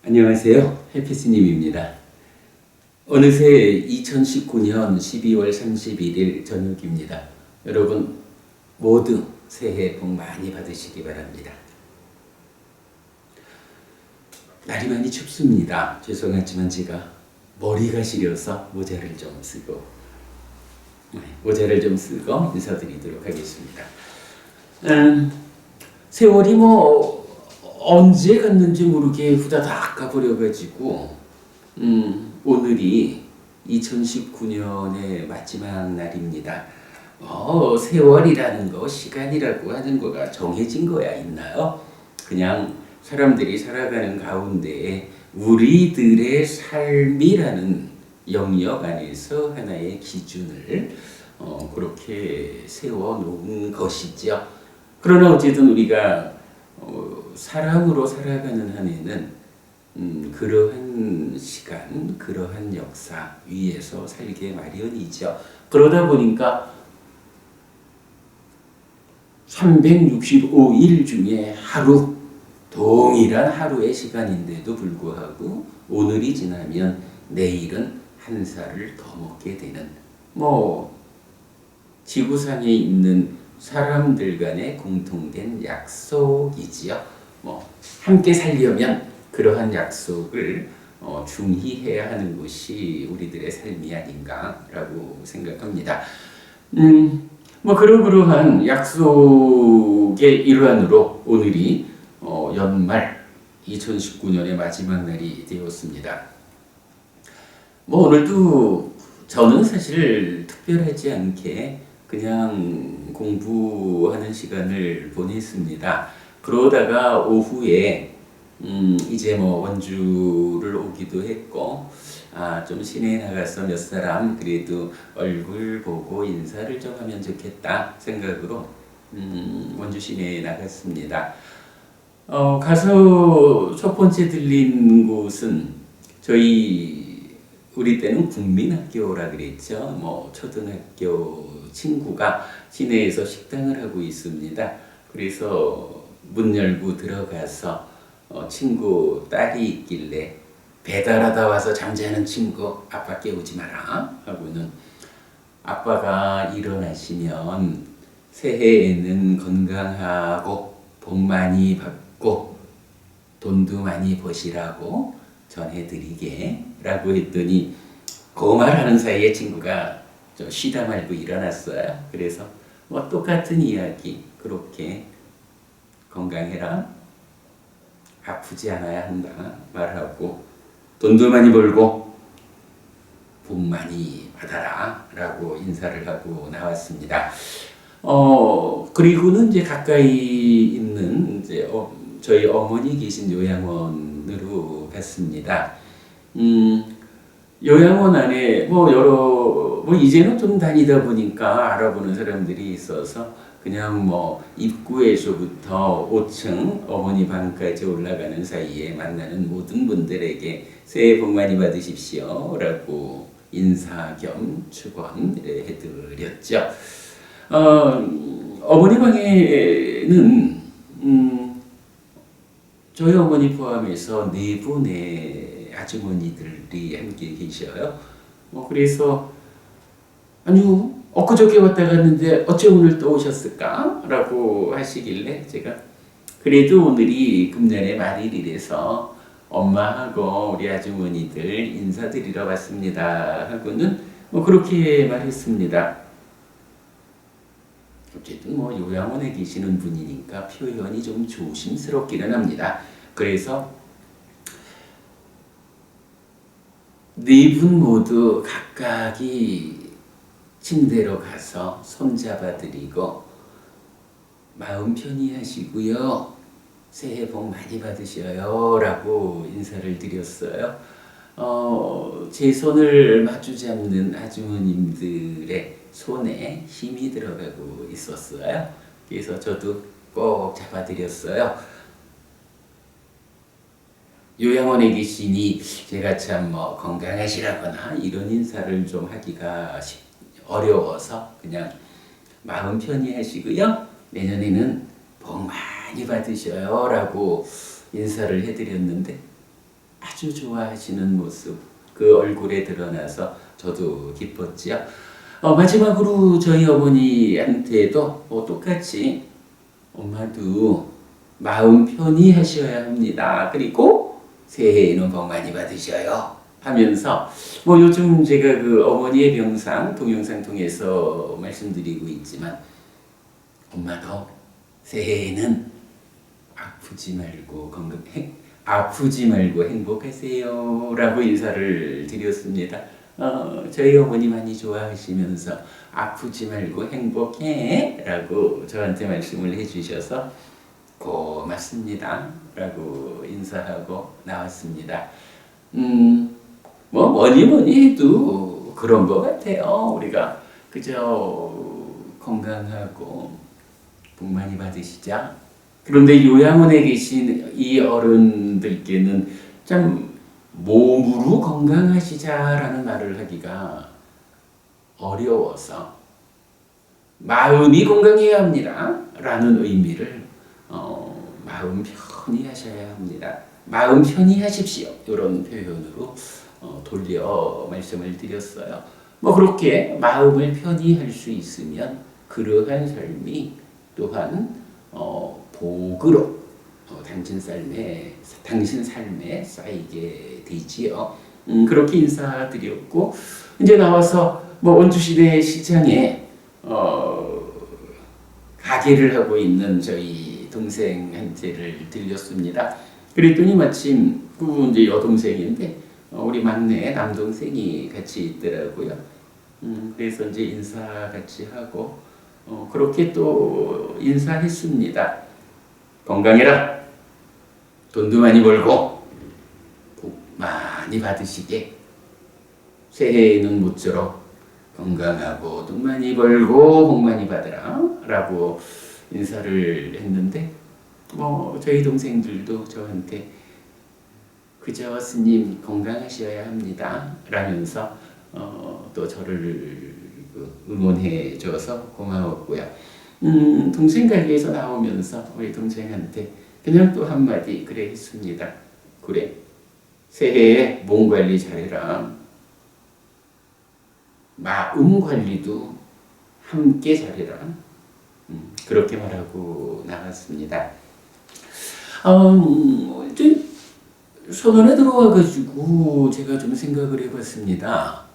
안녕하세요. 해피스님입니다. 어느새 2019년 12월 31일 저녁입니다. 여러분 모두 새해 복 많이 받으시기 바랍니다. 날이 많이 춥습니다. 죄송하지만 제가 머리가 시려서 모자를 좀 쓰고 인사드리도록 하겠습니다. 세월이 언제 갔는지 모르게 후다닥 가버려가지고 오늘이 2019년의 마지막 날입니다. 세월이라는 거, 시간이라고 하는 거가 정해진 거야 있나요? 그냥 사람들이 살아가는 가운데 우리들의 삶이라는 영역 안에서 하나의 기준을 그렇게 세워놓은 것이죠. 그러나 어쨌든 우리가 사람으로 살아가는 한에는 그러한 시간, 그러한 역사 위에서 살게 마련이죠. 그러다 보니까 365일 중에 하루, 동일한 하루의 시간인데도 불구하고 오늘이 지나면 내일은 한 살을 더 먹게 되는 지구상에 있는 사람들 간의 공통된 약속이지요. 함께 살려면 그러한 약속을 중시해야 하는 것이 우리들의 삶이 아닌가라고 생각합니다. 그러한 약속의 일환으로 오늘이 연말 2019년의 마지막 날이 되었습니다. 오늘도 저는 사실 특별하지 않게 그냥 공부하는 시간을 보냈습니다. 그러다가 오후에 이제 원주를 오기도 했고 좀 시내에 나가서 몇 사람 그래도 얼굴 보고 인사를 좀 하면 좋겠다 생각으로 원주 시내에 나갔습니다. 가서 첫 번째 들린 곳은 우리 때는 국민학교라 그랬죠. 초등학교 친구가 시내에서 식당을 하고 있습니다. 그래서 문 열고 들어가서 친구 딸이 있길래 배달하다 와서 잠자는 친구 아빠 깨우지 마라 하고는 아빠가 일어나시면 새해에는 건강하고 복 많이 받고 돈도 많이 버시라고 전해드리게 라고 했더니 그 말하는 사이에 친구가 좀 쉬다 말고 일어났어요. 그래서 똑같은 이야기 그렇게 건강해라 아프지 않아야 한다 말하고 돈도 많이 벌고 복 많이 받아라 라고 인사를 하고 나왔습니다. 그리고는 이제 가까이 있는 저희 어머니 계신 요양원으로 갔습니다. 요양원 안에 이제는 좀 다니다 보니까 알아보는 사람들이 있어서 그냥 입구에서부터 5층 어머니 방까지 올라가는 사이에 만나는 모든 분들에게 새해 복 많이 받으십시오 라고 인사 겸 축원 해드렸죠. 어머니 방에는 저희 어머니 포함해서 4분의 아주머니들이 함께 계셔요. 그래서 엊그저께 왔다 갔는데 어째 오늘 또 오셨을까? 라고 하시길래 제가 그래도 오늘이 금년의 말일이라서 엄마하고 우리 아주머니들 인사드리러 왔습니다 하고는 그렇게 말했습니다. 어쨌든 요양원에 계시는 분이니까 표현이 좀 조심스럽기는 합니다. 그래서 4분 모두 각각이 침대로 가서 손잡아드리고 마음 편히 하시고요. 새해 복 많이 받으셔요 라고 인사를 드렸어요. 제 손을 마주 잡는 아주머님들의 손에 힘이 들어가고 있었어요. 그래서 저도 꼭 잡아드렸어요. 요양원에 계시니 제가 참 건강하시라거나 이런 인사를 좀 하기가 어려워서 그냥 마음 편히 하시고요. 내년에는 복 많이 받으셔요 라고 인사를 해드렸는데 아주 좋아하시는 모습 그 얼굴에 드러나서 저도 기뻤지요. 마지막으로 저희 어머니한테도 똑같이 엄마도 마음 편히 하셔야 합니다. 그리고 새해에는 복 많이 받으셔요. 하면서 요즘 제가 그 어머니의 병상 동영상 통해서 말씀드리고 있지만 엄마도 새해에는 아프지 말고 행복하세요 라고 인사를 드렸습니다. 저희 어머니 많이 좋아하시면서 아프지 말고 행복해 라고 저한테 말씀을 해주셔서 고맙습니다 라고 인사하고 나왔습니다. 뭐니 해도 그런 것 같아요. 우리가 그저 건강하고 복 많이 받으시자. 그런데 요양원에 계신 이 어른들께는 참 몸으로 건강하시자라는 말을 하기가 어려워서 마음이 건강해야 합니다 라는 의미를 마음 편히 하셔야 합니다. 마음 편히 하십시오. 이런 표현으로 돌려 말씀을 드렸어요. 그렇게 마음을 편히 할 수 있으면 그러한 삶이 또한 복으로 당신 삶에 쌓이게 되지요. 그렇게 인사드렸고 이제 나와서 원주시내 시장에 가게를 하고 있는 저희 동생한테를 들렸습니다. 그랬더니 마침 그 이제 여동생인데 우리 막내 남동생이 같이 있더라고요. 그래서 이제 인사 같이 하고 그렇게 또 인사했습니다. 건강해라. 돈도 많이 벌고 복 많이 받으시게. 새해에는 모쪼록 건강하고 돈 많이 벌고 복 많이 받으라 라고 인사를 했는데 저희 동생들도 저한테 그저 스님 건강하셔야 합니다 라면서 또 저를 응원해 줘서 고마웠고요. 동생 가게에서 나오면서 우리 동생한테 그냥 또 한마디 그래 했습니다. 그래, 새해에 몸 관리 잘해라. 마음 관리도 함께 잘해라. 그렇게 말하고 나갔습니다. 이제 선언에 들어와가지고 제가 좀 생각을 해봤습니다.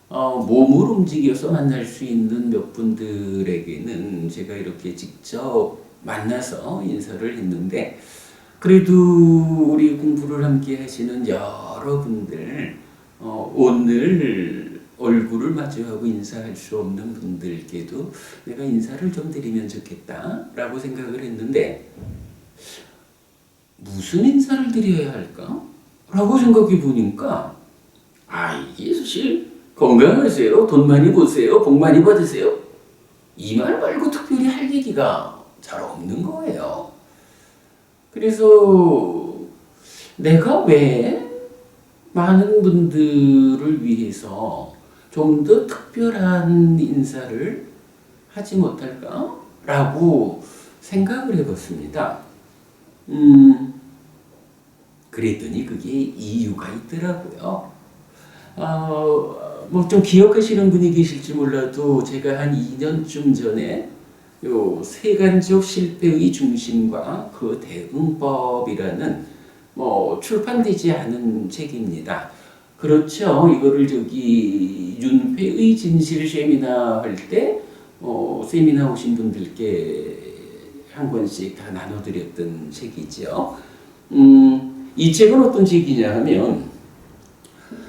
몸을 움직여서 만날 수 있는 몇 분들에게는 제가 이렇게 직접 만나서 인사를 했는데 그래도 우리 공부를 함께 하시는 여러분들 오늘 얼굴을 마주하고 인사할 수 없는 분들께도 내가 인사를 좀 드리면 좋겠다라고 생각을 했는데 무슨 인사를 드려야 할까? 라고 생각해 보니까 이게 사실 건강하세요, 돈 많이 버세요, 복 많이 받으세요 이 말 말고 특별히 할 얘기가 잘 없는 거예요. 그래서 내가 왜 많은 분들을 위해서 좀 더 특별한 인사를 하지 못할까? 라고 생각을 해봤습니다. 그랬더니 그게 이유가 있더라고요. 좀 기억하시는 분이 계실지 몰라도 제가 한 2년쯤 전에 요 세간적 실패의 중심과 그 대응법이라는 출판되지 않은 책입니다. 그렇죠. 이거를 윤회의 진실 세미나 할 때 세미나 오신 분들께 한 권씩 다 나눠드렸던 책이죠. 이 책은 어떤 책이냐 하면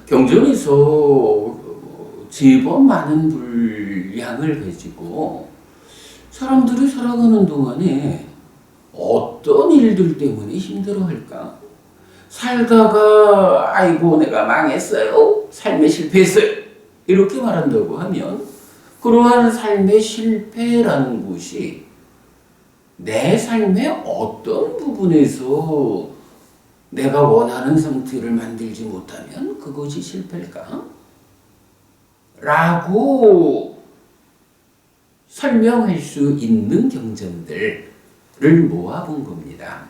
경전에서 제법 많은 분량을 가지고 사람들이 살아가는 동안에 어떤 일들 때문에 힘들어할까? 살다가 아이고 내가 망했어요. 삶에 실패했어요. 이렇게 말한다고 하면 그러한 삶의 실패라는 것이 내 삶의 어떤 부분에서 내가 원하는 상태를 만들지 못하면 그것이 실패일까? 라고 설명할 수 있는 경전들을 모아본 겁니다.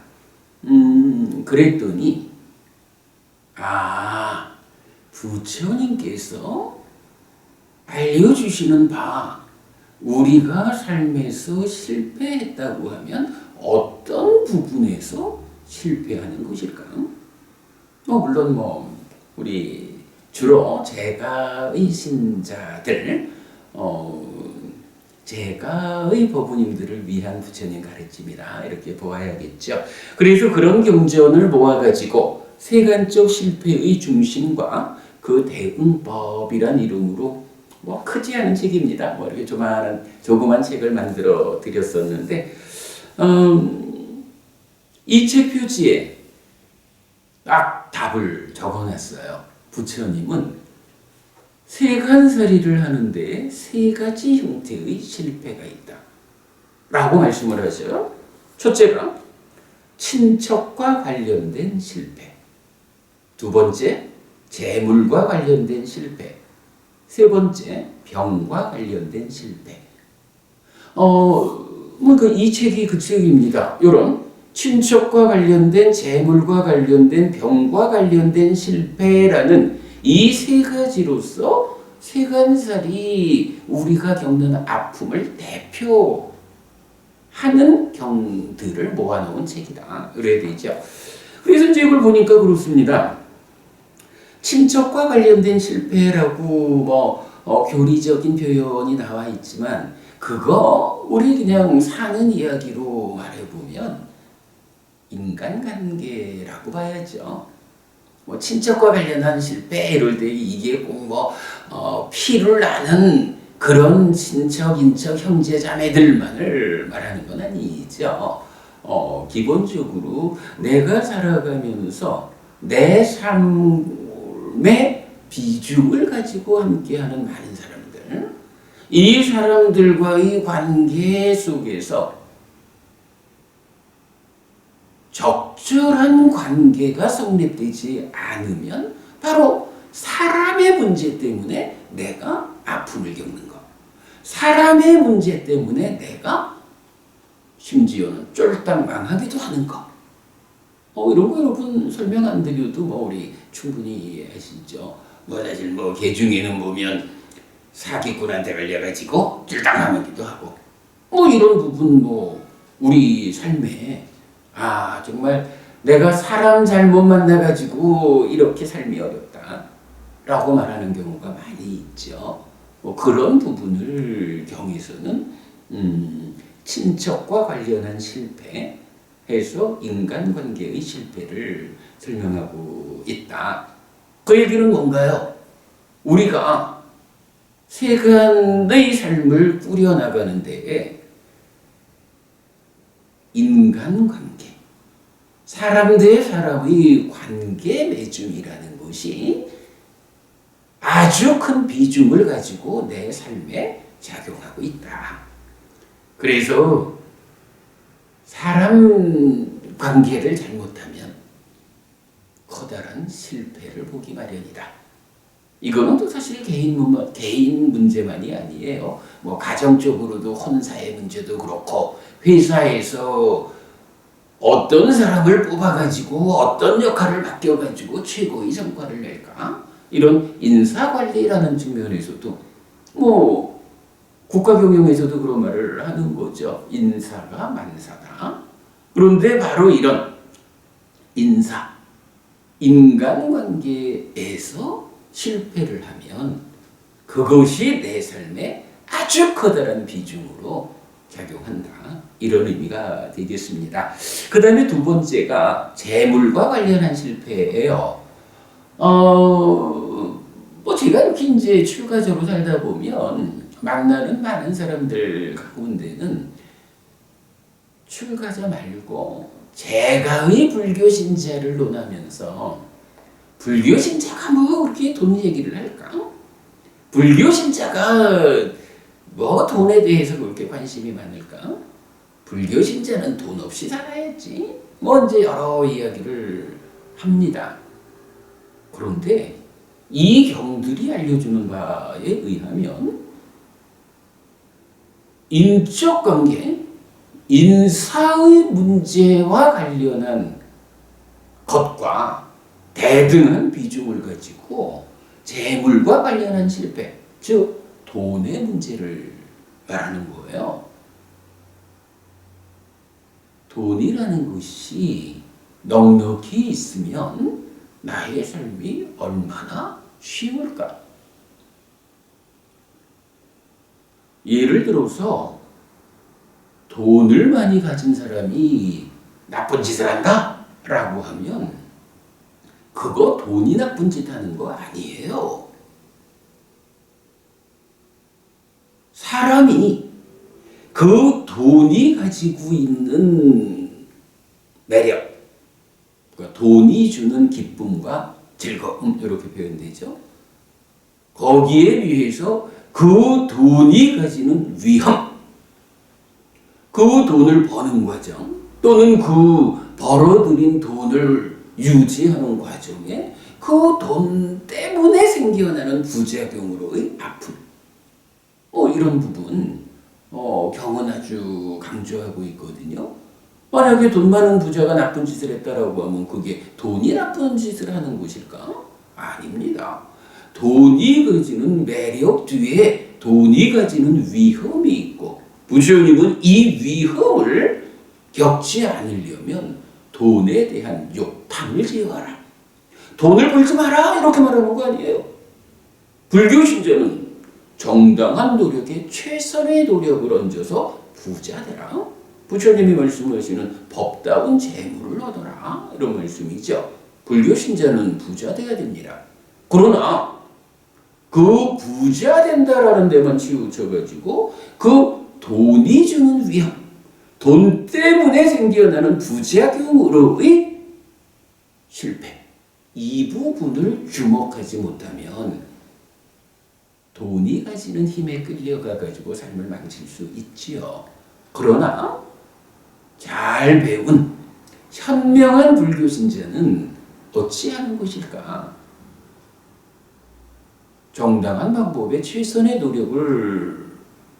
그랬더니 아, 부처님께서 알려주시는 바, 우리가 삶에서 실패했다고 하면 어떤 부분에서 실패하는 것일까요? 물론 우리 주로 제가의 신자들, 제가의 법부님들을 위한 부처님 가르침이다 이렇게 보아야겠죠. 그래서 그런 경전을 모아가지고 세간적 실패의 중심과 그 대응법이란 이름으로 크지 않은 책입니다. 이렇게 조그만 책을 만들어 드렸었는데, 이 책 표지에 딱 답을 적어놨어요. 부처님은 세간살이를 하는데 세 가지 형태의 실패가 있다 라고 말씀을 하셔요. 첫째가 친척과 관련된 실패, 두 번째 재물과 관련된 실패, 세 번째 병과 관련된 실패. 이 책이 그 책입니다. 이런 친척과 관련된, 재물과 관련된, 병과 관련된 실패라는 이 세 가지로서 세간살이 우리가 겪는 아픔을 대표하는 경들을 모아놓은 책이다. 그래야 되죠. 그래서 이제 이걸 보니까 그렇습니다. 친척과 관련된 실패라고 교리적인 표현이 나와 있지만 그거 우리 그냥 사는 이야기로 말해보면 인간관계라고 봐야죠. 친척과 관련한 실패 이럴 때 이게 꼭 피를 나는 그런 친척, 인척, 형제, 자매들만을 말하는 건 아니죠. 기본적으로 내가 살아가면서 내 삶의 비중을 가지고 함께하는 많은 사람들, 이 사람들과의 관계 속에서 적절한 관계가 성립되지 않으면 바로 사람의 문제 때문에 내가 아픔을 겪는 것, 사람의 문제 때문에 내가 심지어는 쫄딱 망하기도 하는 것. 이런 거 여러분 설명 안 드려도 우리 충분히 이해하시죠. 사실 개 중에는 보면 사기꾼한테 걸려가지고 쫄딱 망하기도 하고 이런 부분 우리 삶에 정말 내가 사람 잘못 만나가지고 이렇게 삶이 어렵다 라고 말하는 경우가 많이 있죠. 그런 부분을 경에서는 친척과 관련한 실패 해서 인간관계의 실패를 설명하고 있다. 그 얘기는 뭔가요? 우리가 세간의 삶을 꾸려나가는 데에 인간관계, 사람 대 사람의 관계 맺음이라는 것이 아주 큰 비중을 가지고 내 삶에 작용하고 있다. 그래서 사람 관계를 잘못하면 커다란 실패를 보기 마련이다. 이거는 또 사실 개인 문제만이 아니에요. 가정적으로도 혼사의 문제도 그렇고 회사에서 어떤 사람을 뽑아가지고 어떤 역할을 맡겨가지고 최고의 성과를 낼까? 이런 인사관리라는 측면에서도 국가경영에서도 그런 말을 하는 거죠. 인사가 만사다. 그런데 바로 이런 인사, 인간관계에서 실패를 하면 그것이 내 삶에 아주 커다란 비중으로 작용한다. 이런 의미가 되겠습니다. 그 다음에 두 번째가 재물과 관련한 실패예요. 제가 이렇게 이제 출가자로 살다 보면 만나는 많은 사람들 가운데는 출가자 말고 제가의 불교 신자를 논하면서 불교 신자가 그렇게 돈 얘기를 할까? 불교 신자가 돈에 대해서 그렇게 관심이 많을까? 불교 신자는 돈 없이 살아야지. 이제 여러 이야기를 합니다. 그런데 이 경들이 알려주는 바에 의하면 인적 관계, 인사의 문제와 관련한 것과 대등한 비중을 가지고 재물과 관련한 실패, 즉 돈의 문제를 말하는 거예요. 돈이라는 것이 넉넉히 있으면 나의 삶이 얼마나 쉬울까? 예를 들어서 돈을 많이 가진 사람이 나쁜 짓을 한다? 라고 하면 그거 돈이 나쁜 짓 하는 거 아니에요. 사람이 그 돈이 가지고 있는 매력, 그러니까 돈이 주는 기쁨과 즐거움, 이렇게 표현되죠. 거기에 비해서 그 돈이 가지는 위험, 그 돈을 버는 과정, 또는 그 벌어들인 돈을 유지하는 과정에 그 돈 때문에 생겨나는 부작용으로의 아픔, 이런 부분 경은 아주 강조하고 있거든요. 만약에 돈 많은 부자가 나쁜 짓을 했다라고 하면 그게 돈이 나쁜 짓을 하는 것일까? 아닙니다. 돈이 가지는 매력 뒤에 돈이 가지는 위험이 있고, 부처님은 이 위험을 겪지 않으려면 돈에 대한 욕탕을 지어라, 돈을 벌지 마라, 이렇게 말하는 거 아니에요. 불교 신자는 정당한 노력에 최선의 노력을 얹어서 부자 되라. 부처님이 말씀하시는 법다운 재물을 얻어라, 이런 말씀이죠. 불교 신자는 부자 돼야 됩니다. 그러나 그 부자 된다라는 데만 치우쳐가지고 그 돈이 주는 위험, 돈 때문에 생겨나는 부작용으로의 실패, 이 부분을 주목하지 못하면 돈이 가지는 힘에 끌려가 가지고 삶을 망칠 수 있지요. 그러나 잘 배운 현명한 불교 신자는 어찌하는 것일까? 정당한 방법에 최선의 노력을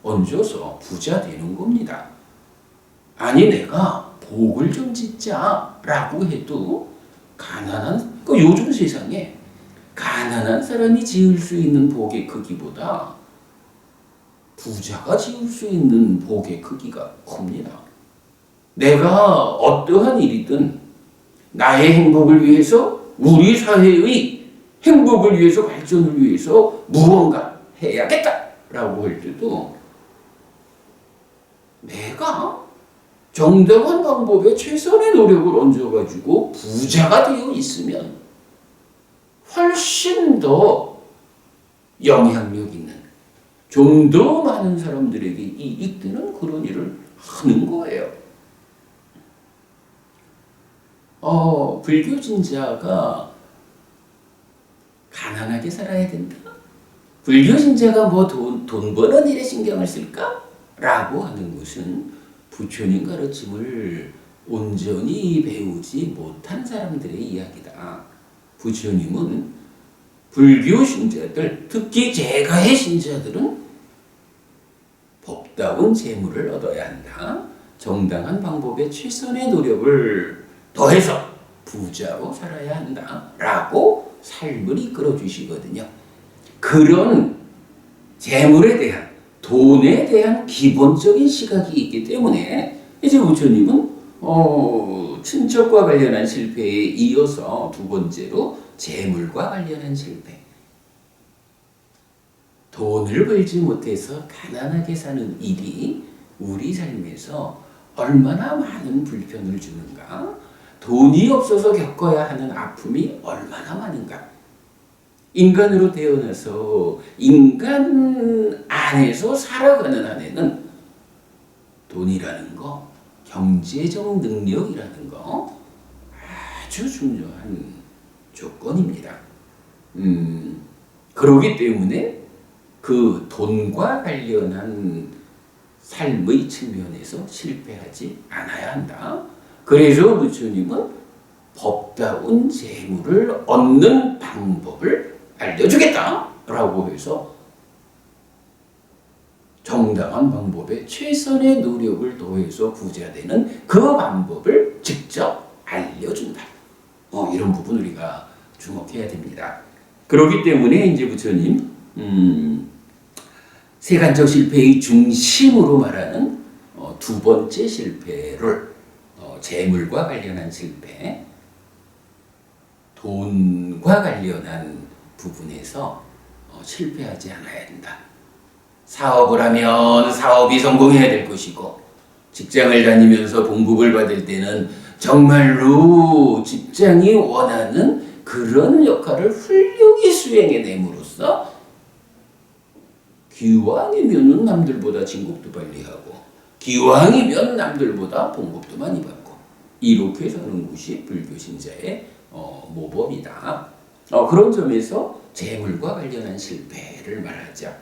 얹어서 부자 되는 겁니다. 아니 내가 복을 좀 짓자라고 해도 가난한, 요즘 세상에 가난한 사람이 지을 수 있는 복의 크기보다 부자가 지을 수 있는 복의 크기가 큽니다. 내가 어떠한 일이든 나의 행복을 위해서, 우리 사회의 행복을 위해서, 발전을 위해서 무언가 해야겠다라고 할 때도 내가 정당한 방법에 최선의 노력을 얹어가지고 부자가 되어 있으면 훨씬 더 영향력 있는, 좀 더 많은 사람들에게 이익 되는 그런 일을 하는 거예요. 불교 신자가 가난하게 살아야 된다? 불교 신자가 뭐 돈 버는 일에 신경을 쓸까? 라고 하는 것은 부처님 가르침을 온전히 배우지 못한 사람들의 이야기다. 부처님은 불교 신자들, 특히 제가의 신자들은 법다운 재물을 얻어야 한다, 정당한 방법에 최선의 노력을 더해서 부자로 살아야 한다 라고 삶을 이끌어 주시거든요. 그런 재물에 대한, 돈에 대한 기본적인 시각이 있기 때문에 이제 부처님은 친척과 관련한 실패에 이어서 두 번째로 재물과 관련한 실패, 돈을 벌지 못해서 가난하게 사는 일이 우리 삶에서 얼마나 많은 불편을 주는가, 돈이 없어서 겪어야 하는 아픔이 얼마나 많은가. 인간으로 태어나서 인간 안에서 살아가는 한에는 돈이라는 거, 경제적 능력이라는 거 아주 중요한 조건입니다. 그렇기 때문에 그 돈과 관련한 삶의 측면에서 실패하지 않아야 한다. 그래서 부처님은 법다운 재물을 얻는 방법을 알려주겠다라고 해서 정당한 방법에 최선의 노력을 더해서 부자 되는 그 방법을 직접 알려준다. 이런 부분 우리가 주목해야 됩니다. 그렇기 때문에 이제 부처님 세간적 실패의 중심으로 말하는 두 번째 실패를 재물과 관련한 실패, 돈과 관련한 부분에서 실패하지 않아야 된다. 사업을 하면 사업이 성공해야 될 것이고, 직장을 다니면서 봉급을 받을 때는 정말로 직장이 원하는 그런 역할을 훌륭히 수행해냄으로써 기왕이면 남들보다 진급도 빨리 하고, 기왕이면 남들보다 봉급도 많이 받고, 이렇게 사는 것이 불교 신자의 모범이다. 그런 점에서 재물과 관련한 실패를 말하죠.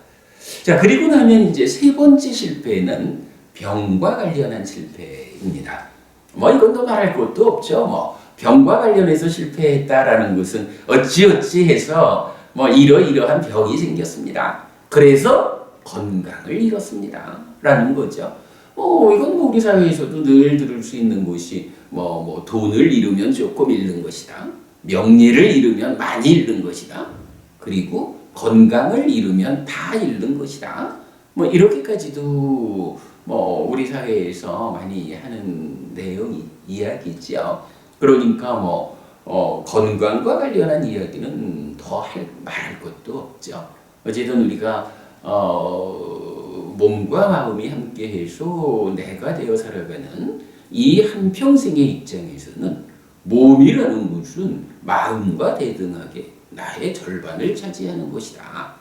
자, 그리고 나면 이제 세 번째 실패는 병과 관련한 실패입니다. 이건 더 말할 것도 없죠. 병과 관련해서 실패했다라는 것은 어찌어찌해서 이러이러한 병이 생겼습니다. 그래서 건강을 잃었습니다. 라는 거죠. 이건 우리 사회에서도 늘 들을 수 있는 것이 돈을 잃으면 조금 잃는 것이다. 명예를 잃으면 많이 잃는 것이다. 그리고 건강을 잃으면 다 잃는 것이다. 이렇게까지도 우리 사회에서 많이 하는 내용이 이야기죠. 그러니까 건강과 관련한 이야기는 더 말할 것도 없죠. 어쨌든 우리가 몸과 마음이 함께해서 내가 되어 살아가는 이 한평생의 입장에서는 몸이라는 것은 마음과 대등하게 나의 절반을 차지하는 것이다.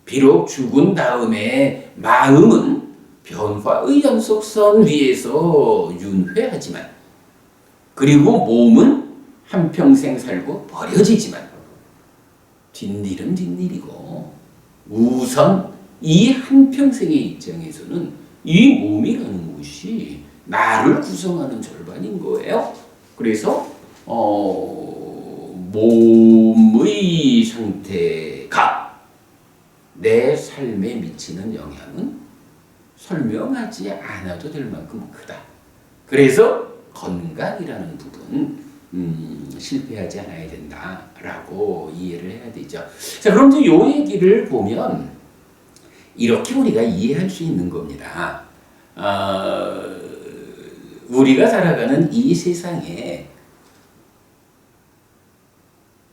비록 죽은 다음에 마음은 변화의 연속선 위에서 윤회하지만, 그리고 몸은 한평생 살고 버려지지만, 뒷일은 뒷일이고 우선 이 한평생의 입장에서는 이 몸이라는 것이 나를 구성하는 절반인 거예요. 그래서 몸의 상태가 내 삶에 미치는 영향은 설명하지 않아도 될 만큼 크다. 그래서 건강이라는 부분 실패하지 않아야 된다라고 이해를 해야 되죠. 자, 그럼 이제 요 얘기를 보면 이렇게 우리가 이해할 수 있는 겁니다. 우리가 살아가는 이 세상에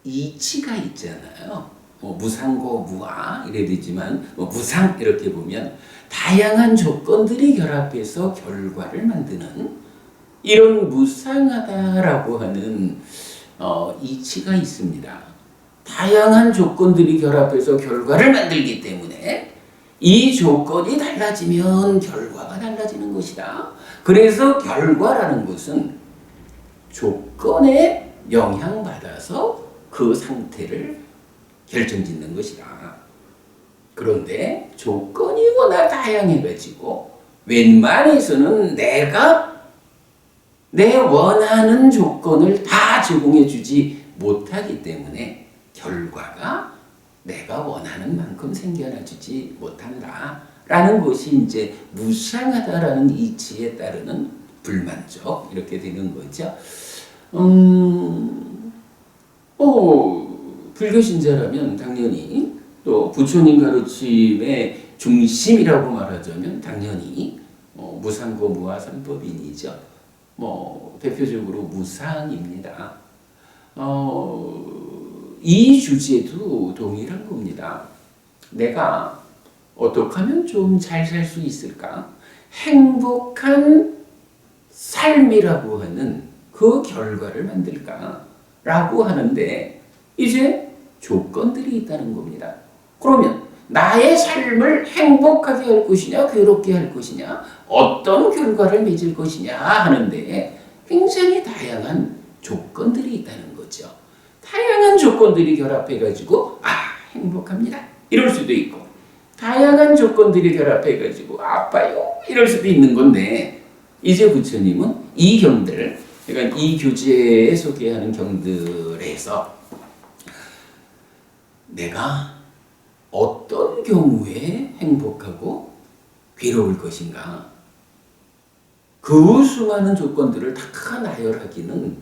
이치가 있잖아요. 무상고 무아 이래 되지만 무상 이렇게 보면 다양한 조건들이 결합해서 결과를 만드는 이런 무상하다라고 하는 이치가 있습니다. 다양한 조건들이 결합해서 결과를 만들기 때문에 이 조건이 달라지면 결과가 달라지는 것이다. 그래서 결과라는 것은 조건에 영향받아서 그 상태를 결정짓는 것이다. 그런데 조건이 워낙 다양해가지고 웬만해서는 내가 내 원하는 조건을 다 제공해주지 못하기 때문에 결과가 내가 원하는 만큼 생겨나주지 못한다. 라는 것이 이제 무상하다라는 이치에 따르는 불만족 이렇게 되는 거죠. 불교 신자라면 당연히 또 부처님 가르침의 중심이라고 말하자면 당연히 무상고 무아 삼법인이죠. 대표적으로 무상입니다. 이 주제도 동일한 겁니다. 내가 어떻게 하면 좀 잘 살 수 있을까? 행복한 삶이라고 하는 그 결과를 만들까? 라고 하는데 이제 조건들이 있다는 겁니다. 그러면 나의 삶을 행복하게 할 것이냐 괴롭게 할 것이냐 어떤 결과를 맺을 것이냐 하는데 굉장히 다양한 조건들이 있다는 거죠. 다양한 조건들이 결합해가지고 행복합니다 이럴 수도 있고 다양한 조건들이 결합해가지고 아파요 이럴 수도 있는 건데 이제 부처님은 이 경들 그러니까 이 교재에 소개하는 경들에서 내가 어떤 경우에 행복하고 괴로울 것인가 그 수많은 조건들을 다 나열하기는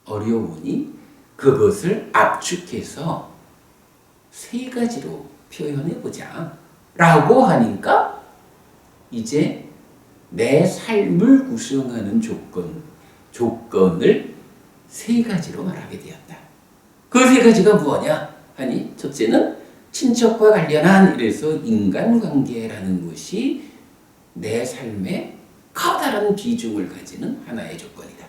어려우니 그것을 압축해서 세 가지로 표현해보자 라고 하니까 이제 내 삶을 구성하는 조건을 세 가지로 말하게 되었다. 그 세 가지가 뭐냐 하니, 첫째는 친척과 관련한, 이래서 인간관계라는 것이 내 삶에 커다란 비중을 가지는 하나의 조건이다.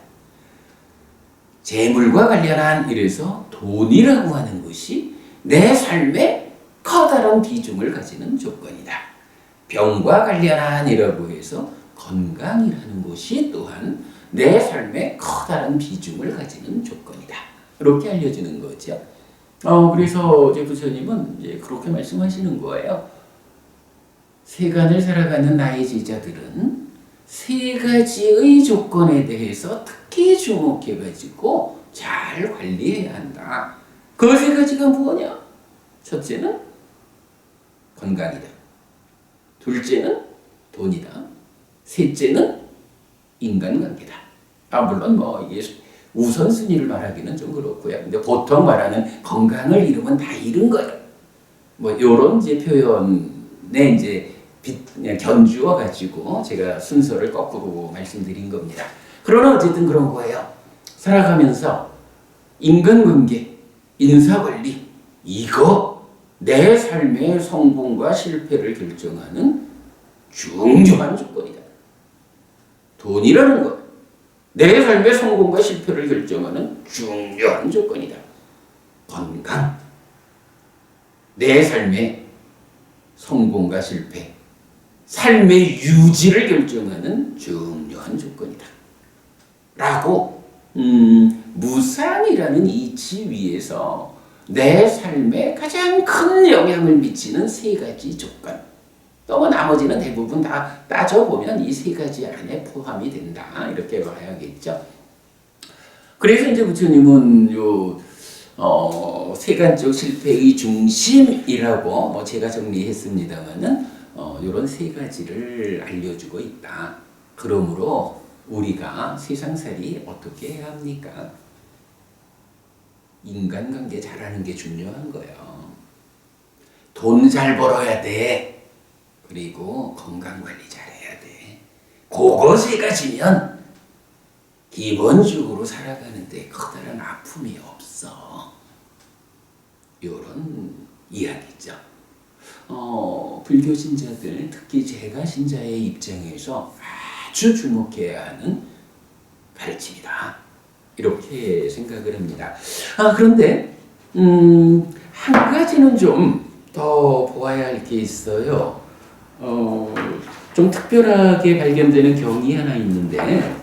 재물과 관련한, 이래서 돈이라고 하는 것이 내 삶에 커다란 비중을 가지는 조건이다. 병과 관련한 이라고 해서 건강이라는 것이 또한 내 삶에 커다란 비중을 가지는 조건이다. 이렇게 알려지는 거죠. 그래서 이제 부처님은 이제 그렇게 말씀하시는 거예요. 세간을 살아가는 나의 제자들은 세 가지의 조건에 대해서 특히 주목해가지고 잘 관리해야 한다. 그 세 가지가 뭐냐? 첫째는 건강이다. 둘째는 돈이다. 셋째는 인간관계다. 물론 이게 우선순위를 말하기는 좀 그렇고요. 근데 보통 말하는 건강을 잃으면 다 잃은 거예요. 요런 이제 표현에 이제 견주어 가지고 제가 순서를 거꾸로 말씀드린 겁니다. 그러나 어쨌든 그런 거예요. 살아가면서 인간관계, 인사관리, 이거 내 삶의 성공과 실패를 결정하는 중요한 조건이다. 돈이라는 것, 내 삶의 성공과 실패를 결정하는 중요한 조건이다. 건강, 내 삶의 성공과 실패, 삶의 유지를 결정하는 중요한 조건이다. 라고 무상이라는 이치 위에서 내 삶에 가장 큰 영향을 미치는 세 가지 조건, 또 나머지는 대부분 다 따져보면 이 세 가지 안에 포함이 된다. 이렇게 봐야겠죠. 그래서 이제 부처님은 세간적 실패의 중심이라고 제가 정리했습니다만은 이런 세 가지를 알려주고 있다. 그러므로 우리가 세상살이 어떻게 해야 합니까? 인간관계 잘하는 게 중요한 거예요. 돈 잘 벌어야 돼. 그리고 건강관리 잘해야 돼. 그거 세 가지면 기본적으로 살아가는데 커다란 아픔이 없어. 이런 이야기죠. 불교 신자들, 특히 제가 신자의 입장에서 아주 주목해야 하는 가르침이다. 이렇게 생각을 합니다. 그런데 한 가지는 좀 더 보아야 할 게 있어요. 좀 특별하게 발견되는 경이 하나 있는데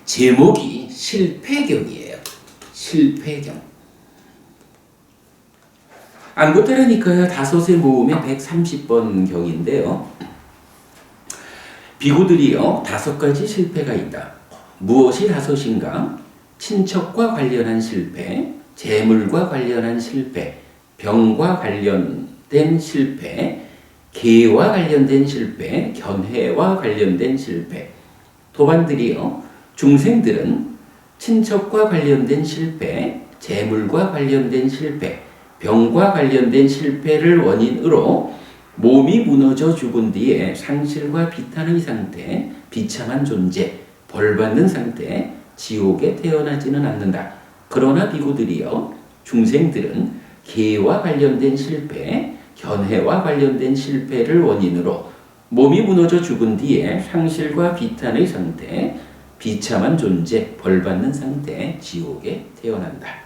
제목이 실패경이에요. 실패경. 안고타라니까요. 다섯의 모음의 130번 경인데요. 비구들이요, 5가지 실패가 있다. 무엇이 다섯인가? 친척과 관련한 실패, 재물과 관련한 실패, 병과 관련된 실패, 계와 관련된 실패, 견해와 관련된 실패. 도반들이요, 중생들은 친척과 관련된 실패, 재물과 관련된 실패, 병과 관련된 실패를 원인으로 몸이 무너져 죽은 뒤에 상실과 비탄의 상태, 비참한 존재, 벌받는 상태, 지옥에 태어나지는 않는다. 그러나 비구들이요, 중생들은 계와 관련된 실패, 견해와 관련된 실패를 원인으로 몸이 무너져 죽은 뒤에 상실과 비탄의 상태, 비참한 존재, 벌받는 상태, 지옥에 태어난다.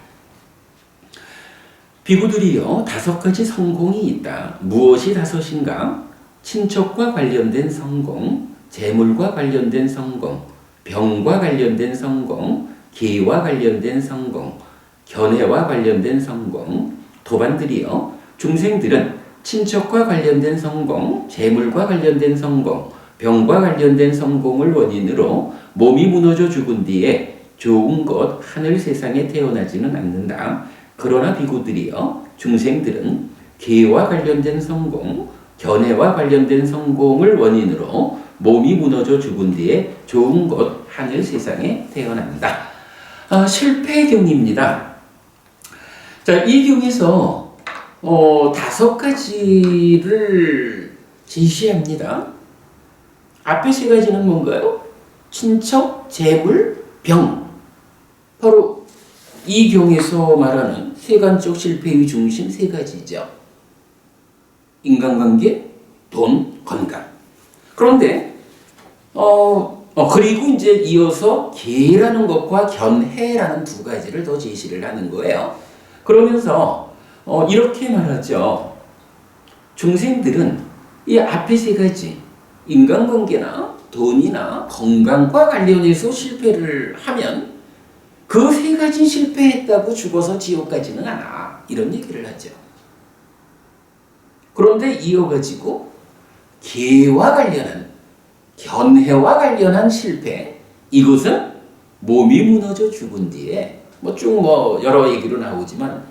비구들이요, 5가지 성공이 있다. 무엇이 다섯인가? 친척과 관련된 성공, 재물과 관련된 성공, 병과 관련된 성공, 계와 관련된 성공, 견해와 관련된 성공. 도반들이요, 중생들은 친척과 관련된 성공, 재물과 관련된 성공, 병과 관련된 성공을 원인으로 몸이 무너져 죽은 뒤에 좋은 것 하늘 세상에 태어나지는 않는다. 그러나 비구들이요, 중생들은 계와 관련된 성공, 견해와 관련된 성공을 원인으로 몸이 무너져 죽은 뒤에 좋은 곳 하늘 세상에 태어난다. 실패경입니다. 자, 이 경에서 5가지를 제시합니다. 앞에 3가지는 뭔가요? 친척, 재물, 병. 바로 이 경에서 말하는 세간적 실패의 중심 3가지죠. 인간관계, 돈, 건강. 그런데 그리고 이제 이어서 계라는 것과 견해라는 2가지를 더 제시를 하는 거예요. 그러면서 이렇게 말하죠. 중생들은 이 앞에 3가지 인간관계나 돈이나 건강과 관련해서 실패를 하면 그 3가지 실패했다고 죽어서 지옥 가지는 않아. 이런 얘기를 하죠. 그런데 이어가지고 계와 관련한 견해와 관련한 실패, 이것은 몸이 무너져 죽은 뒤에 쭉 여러 얘기로 나오지만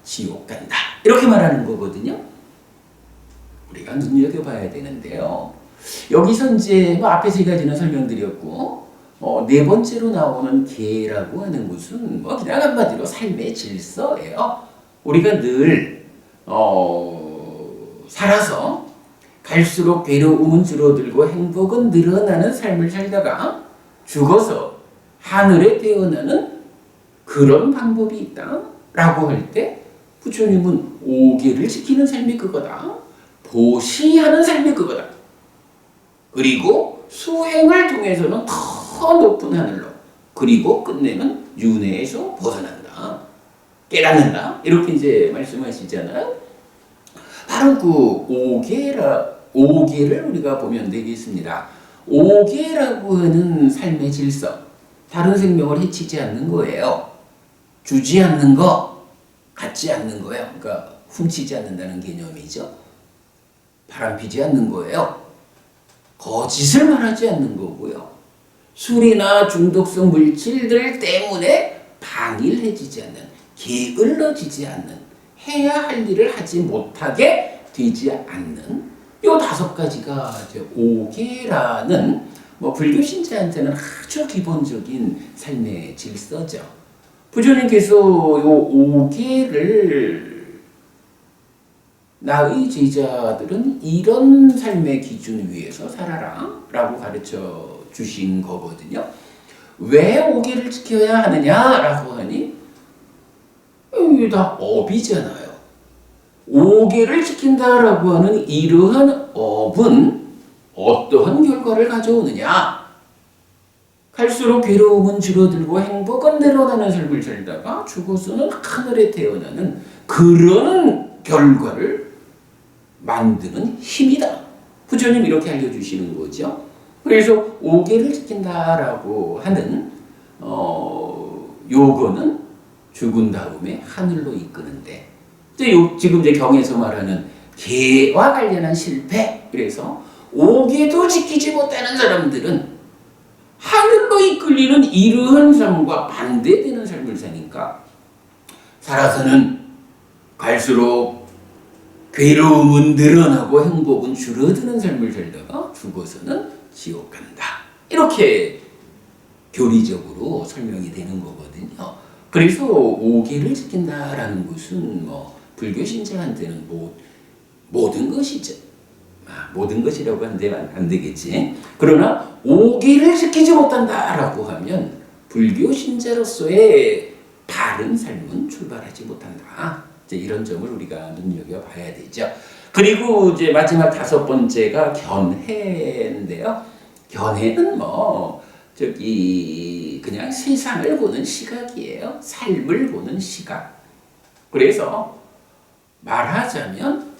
지옥 간다. 이렇게 말하는 거거든요. 우리가 눈여겨봐야 되는데요. 여기서 이제 앞에 3가지는 설명드렸고, 4번째로 나오는 계라고 하는 것은 그냥 한마디로 삶의 질서예요. 우리가 늘 살아서 갈수록 괴로움은 줄어들고 행복은 늘어나는 삶을 살다가 죽어서 하늘에 태어나는 그런 방법이 있다라고 할 때 부처님은 5계를 지키는 삶이 그거다. 보시하는 삶이 그거다. 그리고 수행을 통해서는 더 높은 하늘로, 그리고 끝내는 윤회에서 벗어난다. 깨닫는다. 이렇게 이제 말씀하시잖아요. 바로 그 5계를 우리가 보면 되겠습니다. 5계라고 하는 삶의 질서, 다른 생명을 해치지 않는 거예요. 주지 않는 거, 갖지 않는 거예요. 그러니까 훔치지 않는다는 개념이죠. 바람피지 않는 거예요. 거짓을 말하지 않는 거고요. 술이나 중독성 물질들 때문에 방일해지지 않는, 게을러지지 않는, 해야 할 일을 하지 못하게 되지 않는 이 5가지가 이제 5계라는 불교 신자한테는 아주 기본적인 삶의 질서죠. 부처님께서 이 5계를 나의 제자들은 이런 삶의 기준 위에서 살아라 라고 가르쳐 주신 거거든요. 왜 5계를 지켜야 하느냐라고 하니 이게 다 업이잖아요. 5계를 지킨다라고 하는 이러한 업은 어떠한 결과를 가져오느냐? 갈수록 괴로움은 줄어들고 행복은 늘어나는 삶을 살다가 죽어서는 하늘에 태어나는 그런 결과를 만드는 힘이다. 부처님 이렇게 알려주시는 거죠. 그래서 5계를 지킨다라고 하는 요거는 죽은 다음에 하늘로 이끄는데, 지금 이제 경에서 말하는 계와 관련한 실패, 그래서 5계도 지키지 못하는 사람들은 하늘로 이끌리는 이러한 삶과 반대되는 삶을 사니까 살아서는 갈수록 괴로움은 늘어나고 행복은 줄어드는 삶을 살다가 죽어서는 지옥 간다. 이렇게 교리적으로 설명이 되는 거거든요. 그래서 5계를 지킨다라는 것은 불교 신자한테는 모든 것이죠. 모든 것이라고 하는데 안 되겠지. 그러나 5계를 지키지 못한다라고 하면 불교 신자로서의 바른 삶은 출발하지 못한다. 이제 이런 점을 우리가 눈여겨봐야 되죠. 그리고 이제 마지막 5번째가 견해인데요. 견해는 그냥 세상을 보는 시각이에요. 삶을 보는 시각. 그래서 말하자면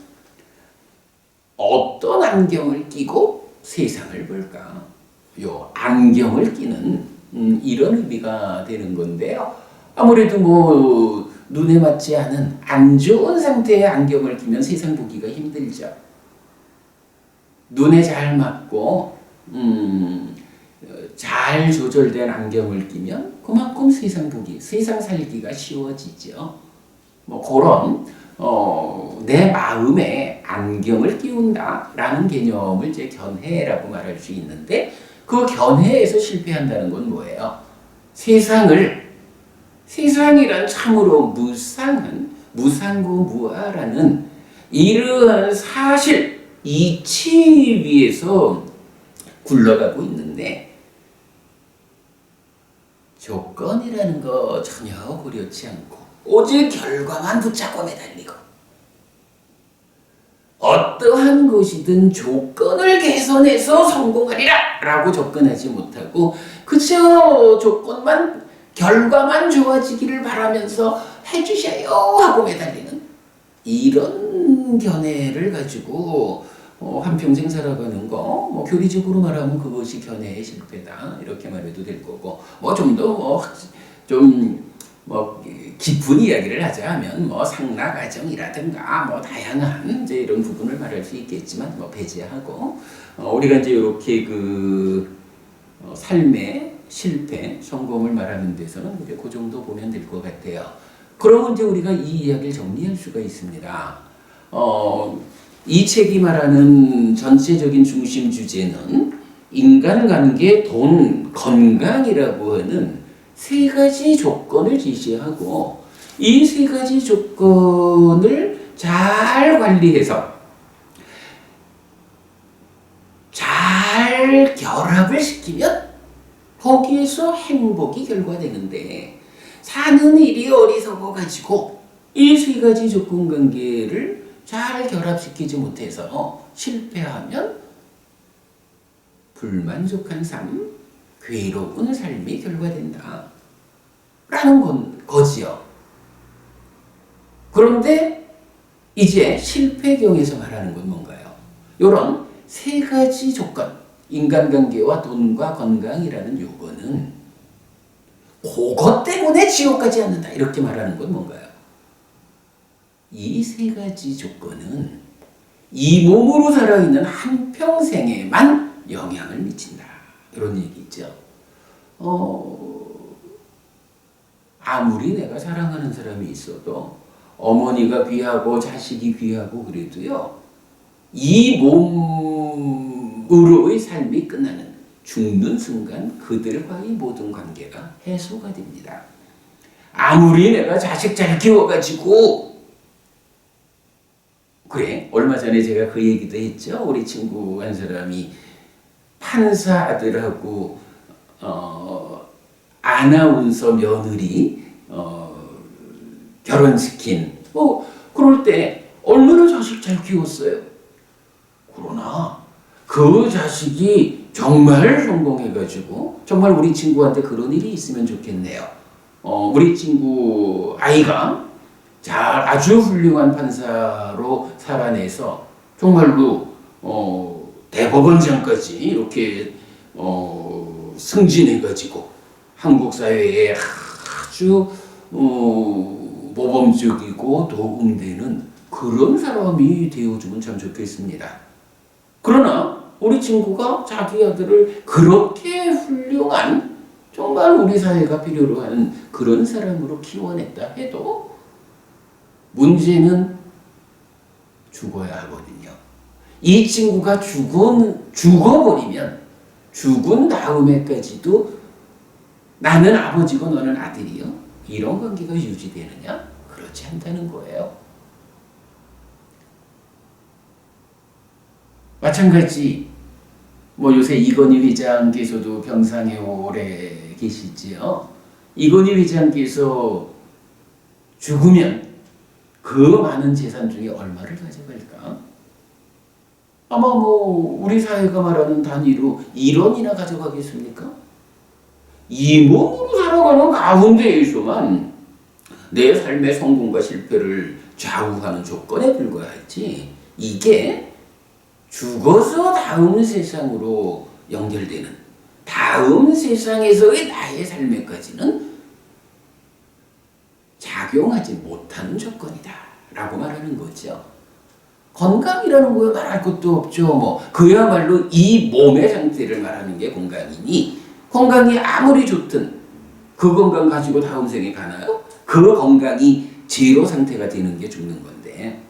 어떤 안경을 끼고 세상을 볼까? 요 안경을 끼는 이런 의미가 되는 건데요. 아무래도 눈에 맞지 않은 안 좋은 상태의 안경을 끼면 세상 보기가 힘들죠. 눈에 잘 맞고 잘 조절된 안경을 끼면 그만큼 세상 살기가 쉬워지죠. 그런 내 마음에 안경을 끼운다라는 개념을 이제 견해라고 말할 수 있는데, 그 견해에서 실패한다는 건 뭐예요? 세상을 세상이란 참으로 무상한 무상고무아라는 이러한 사실 이치 위에서 굴러가고 있는데 조건이라는 거 전혀 고려치 않고 오직 결과만 붙잡고 매달리고 어떠한 것이든 조건을 개선해서 성공하리라 라고 접근하지 못하고 그저 조건만 결과만 좋아지기를 바라면서 해주셔요 하고 매달리는 이런 견해를 가지고 한평생 살아가는 거, 뭐 교리적으로 말하면 그것이 견해의 실패다 이렇게 말해도 될 거고, 뭐 좀 더 깊은 이야기를 하자면 뭐 상나 가정이라든가 뭐 다양한 이제 이런 부분을 말할 수 있겠지만 뭐 배제하고 우리가 이제 이렇게 삶의 실패, 성공을 말하는 데서는 이제 그 정도 보면 될 것 같아요. 그러면 이제 우리가 이 이야기를 정리할 수가 있습니다. 이 책이 말하는 전체적인 중심 주제는 인간관계, 돈, 건강이라고 하는 세 가지 조건을 제시하고 이 세 가지 조건을 잘 관리해서 잘 결합을 시키면 거기에서 행복이 결과되는데 사는 일이 어리석어 가지고 이 세 가지 조건 관계를 잘 결합시키지 못해서 실패하면 불만족한 삶, 괴로운 삶이 결과된다 라는 거지요. 그런데 이제 실패경에서 말하는 건 뭔가요? 이런 세 가지 조건, 인간관계와 돈과 건강이라는 요거는 그것 때문에 지옥 가지 않는다 이렇게 말하는 건 뭔가요? 이 세 가지 조건은 이 몸으로 살아있는 한평생에만 영향을 미친다 이런 얘기죠. 아무리 내가 사랑하는 사람이 있어도 어머니가 귀하고 자식이 귀하고 그래도요 이 몸으로의 삶이 끝나는 죽는 순간 그들과의 모든 관계가 해소가 됩니다. 아무리 내가 자식 잘 키워가지고 그래 얼마 전에 제가 그 얘기도 했죠. 우리 친구 한 사람이 판사 아들하고 아나운서 며느리 결혼시킨 그럴 때 얼마나 자식 잘 키웠어요. 그러나 그 자식이 정말 성공해가지고 정말 우리 친구한테 그런 일이 있으면 좋겠네요. 우리 친구 아이가 아주 훌륭한 판사로 살아내서 정말로 대법원장까지 이렇게 승진해가지고 한국 사회에 아주 모범적이고 도움되는 그런 사람이 되어주면 참 좋겠습니다. 그러나 우리 친구가 자기 아들을 그렇게 훌륭한 정말 우리 사회가 필요로 하는 그런 사람으로 키워냈다 해도 문제는 죽어야 하거든요. 이 친구가 죽어버리면 죽은 다음에까지도 나는 아버지고 너는 아들이요. 이런 관계가 유지되느냐? 그렇지 않다는 거예요. 마찬가지 요새 이건희 회장께서도 병상에 오래 계시지요. 이건희 회장께서 죽으면 그 많은 재산 중에 얼마를 가져갈까? 아마 우리 사회가 말하는 단위로 1원이나 가져가겠습니까? 이 몸으로 살아가는 가운데에서만 내 삶의 성공과 실패를 좌우하는 조건에 불과하지 이게 죽어서 다음 세상으로 연결되는 다음 세상에서의 나의 삶에까지는 작용하지 못하는 조건이다 라고 말하는 거죠. 건강이라는 거에 말할 것도 없죠. 그야말로 이 몸의 상태를 말하는 게 건강이니 건강이 아무리 좋든 그 건강 가지고 다음 생에 가나요? 그 건강이 제로 상태가 되는 게 죽는 건데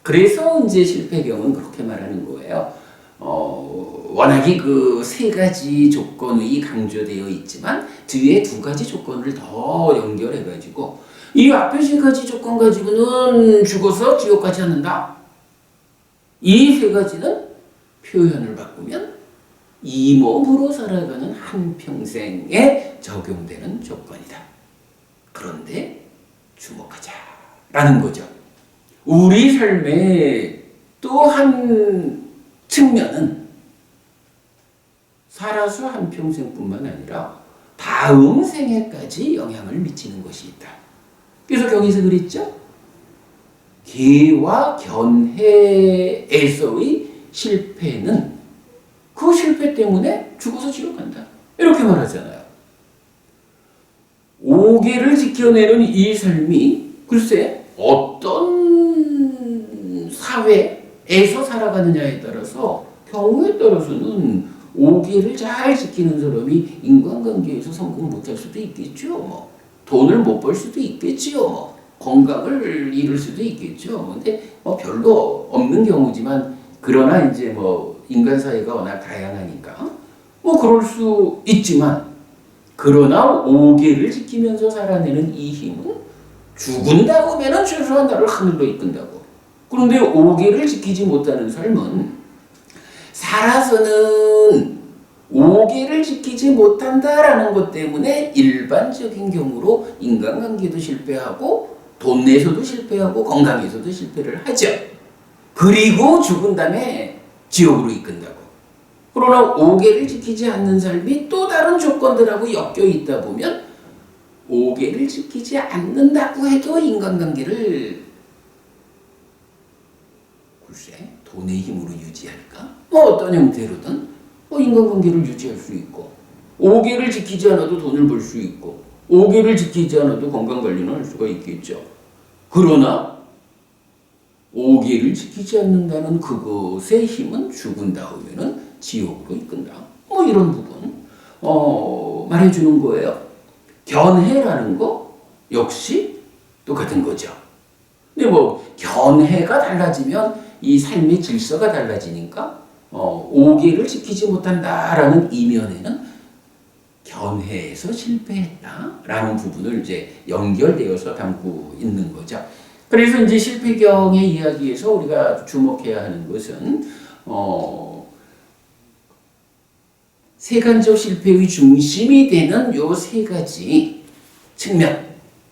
그래서 이제 실패경은 그렇게 말하는 거예요. 워낙에 그 세 가지 조건이 강조되어 있지만 뒤에 두 가지 조건을 더 연결해가지고 이 앞에 세 가지 조건 가지고는 죽어서 지옥 가지 않는다. 이 세 가지는 표현을 바꾸면 이 몸으로 살아가는 한평생에 적용되는 조건이다. 그런데 주목하자라는 거죠. 우리 삶의 또 한 측면은 살아서 한평생뿐만 아니라 다음 생에까지 영향을 미치는 것이 있다. 그래서 경에서 그랬죠? 계와 견해에서의 실패는 그 실패 때문에 죽어서 지옥 간다. 이렇게 말하잖아요. 오계를 지켜내는 이 삶이 글쎄 어떤 사회에서 살아가느냐에 따라서 경우에 따라서는 오계를 잘 지키는 사람이 인간관계에서 성공 못할 수도 있겠죠. 뭐 돈을 못 벌 수도 있겠지요. 뭐 건강을 잃을 수도 있겠죠. 근데 뭐 별로 없는 경우지만 그러나 이제 뭐 인간 사회가 워낙 다양하니까 뭐 그럴 수 있지만 그러나 오계를 지키면서 살아내는 이 힘은 죽은 다음에는 최소한 나를 하늘로 이끈다고. 그런데 오계를 지키지 못하는 삶은 살아서는 오계를 지키지 못한다라는 것 때문에 일반적인 경우로 인간관계도 실패하고 돈 내서도 실패하고 건강에서도 실패를 하죠. 그리고 죽은 다음에 지옥으로 이끈다고. 그러나 오계를 지키지 않는 삶이 또 다른 조건들하고 엮여 있다 보면 오계를 지키지 않는다고 해도 인간관계를 글쎄 돈의 힘으로 유지할까? 뭐 어떤 형태로든 인간관계를 유지할 수 있고 오계를 지키지 않아도 돈을 벌 수 있고 오계를 지키지 않아도 건강관리는 할 수가 있겠죠. 그러나 오계를 지키지 않는다는 그것의 힘은 죽은 다음에는 지옥으로 이끈다. 뭐 이런 부분 말해주는 거예요. 견해라는 거 역시 똑같은 거죠. 근데 뭐 견해가 달라지면 이 삶의 질서가 달라지니까 오계를 지키지 못한다라는 이면에는 견해에서 실패했다라는 부분을 이제 연결되어서 담고 있는 거죠. 그래서 이제 실패경의 이야기에서 우리가 주목해야 하는 것은 세간적 실패의 중심이 되는 요 세 가지 측면,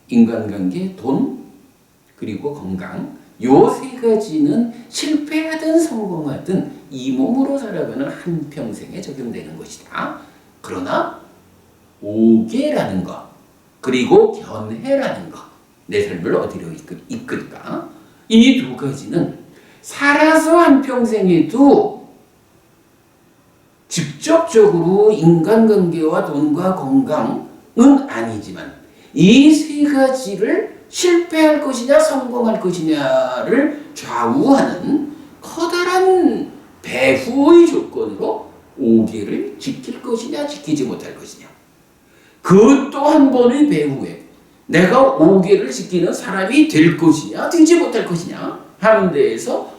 인간관계, 돈, 그리고 건강, 요 세 가지는 실패하든 성공하든 이 몸으로 살아가는 한평생에 적용되는 것이다. 그러나 오계라는 것, 그리고 견해라는 것, 내 삶을 어디로 이끌까? 이 두 가지는 살아서 한평생에도 직접적으로 인간관계와 돈과 건강은 아니지만 이 세 가지를 실패할 것이냐 성공할 것이냐를 좌우하는 커다란 배후의 조건으로 오계를 지킬 것이냐 지키지 못할 것이냐. 그 또 한 번의 배후에 내가 오계를 지키는 사람이 될 것이냐 되지 못할 것이냐 하는 데에서